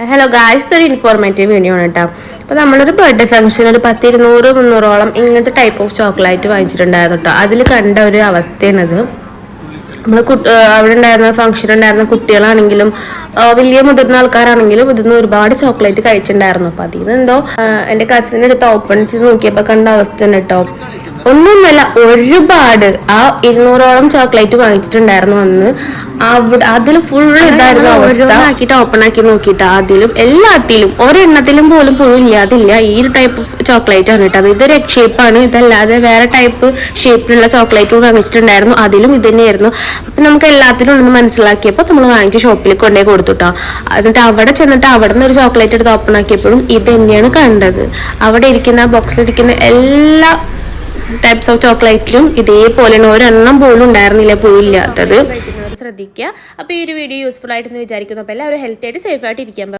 Hello guys, ഒരു informative video ആണ് കേട്ടോ. അപ്പോൾ നമ്മളൊരു ബർത്ത്ഡേ ഫംഗ്ഷൻ ഒരു 200-300ഓളം ഇങ്ങനത്തെ ടൈപ്പ് ഓഫ് ചോക്ലേറ്റ് വാങ്ങിച്ചിട്ടുണ്ടായിരുന്നു കേട്ടോ. അതിൽ കണ്ട ഒരു അവസ്ഥയാണത്. നമ്മൾ അവിടെ ഉണ്ടായിരുന്ന ഫംഗ്ഷൻ ഉണ്ടായിരുന്ന കുട്ടികളാണെങ്കിലും വലിയ മുതിർന്ന ആൾക്കാരാണെങ്കിലും ഇതിന്ന് ഒരുപാട് ചോക്ലേറ്റ് കഴിച്ചിട്ടുണ്ടായിരുന്നു. അപ്പോൾ അതിൽ നിന്ന് എന്തോ എൻ്റെ കസിനെടുത്ത് ഓപ്പൺ ചെയ്ത് നോക്കിയപ്പോൾ കണ്ട അവസ്ഥ തന്നെ കേട്ടോ. ഒന്നൊന്നല്ല, ഒരുപാട് 200ഓളം ചോക്ലേറ്റ് വാങ്ങിച്ചിട്ടുണ്ടായിരുന്നു അന്ന്. അവിടെ അതിൽ ഫുള്ള് ഇതായിരുന്നു അവസ്ഥ. ആക്കിയിട്ട് ഓപ്പൺ ആക്കി നോക്കിയിട്ട് അതിലും എല്ലാത്തിലും ഒരെണ്ണത്തിലും പോലും പുഴുയില്ലാതില്ല. ഈ ഒരു ടൈപ്പ് ഓഫ് ചോക്ലേറ്റ് ആണ് കേട്ടോ. ഇതൊരു എഗ് ഷേപ്പാണ്, ഇതല്ലാതെ വേറെ ടൈപ്പ് ഷേപ്പിലുള്ള ചോക്ലേറ്റ് വാങ്ങിച്ചിട്ടുണ്ടായിരുന്നു. അതിലും ഇത് തന്നെയായിരുന്നു. അപ്പം നമുക്ക് എല്ലാത്തിലും ഉണ്ടെന്ന് മനസ്സിലാക്കിയപ്പോൾ നമ്മൾ വാങ്ങിച്ച ഷോപ്പിൽ കൊണ്ടുപോയി കൊടുത്തുട്ടോ. എന്നിട്ട് അവിടെ ചെന്നിട്ട് അവിടെ നിന്ന് ഒരു ചോക്ലേറ്റ് എടുത്ത് ഓപ്പൺ ആക്കിയപ്പോഴും ഇത് തന്നെയാണ് കണ്ടത്. അവിടെ ഇരിക്കുന്ന ബോക്സിലിരിക്കുന്ന എല്ലാ ടൈപ്സ് ഓഫ് ചോക്ലേറ്റിലും ഇതേപോലെയാണ്, ഒരെണ്ണം പോലും ഉണ്ടായിരുന്നില്ല പുഴുയില്ലാത്തത്. ശ്രദ്ധിക്കുക. അപ്പോൾ ഈ ഒരു വീഡിയോ യൂസ്ഫുൾ ആയിട്ടെന്ന് വിചാരിക്കുന്നു. അപ്പോൾ എല്ലാവരും ഹെൽത്തി ആയിട്ട് സേഫ് ആയിട്ട് ഇരിക്കാൻ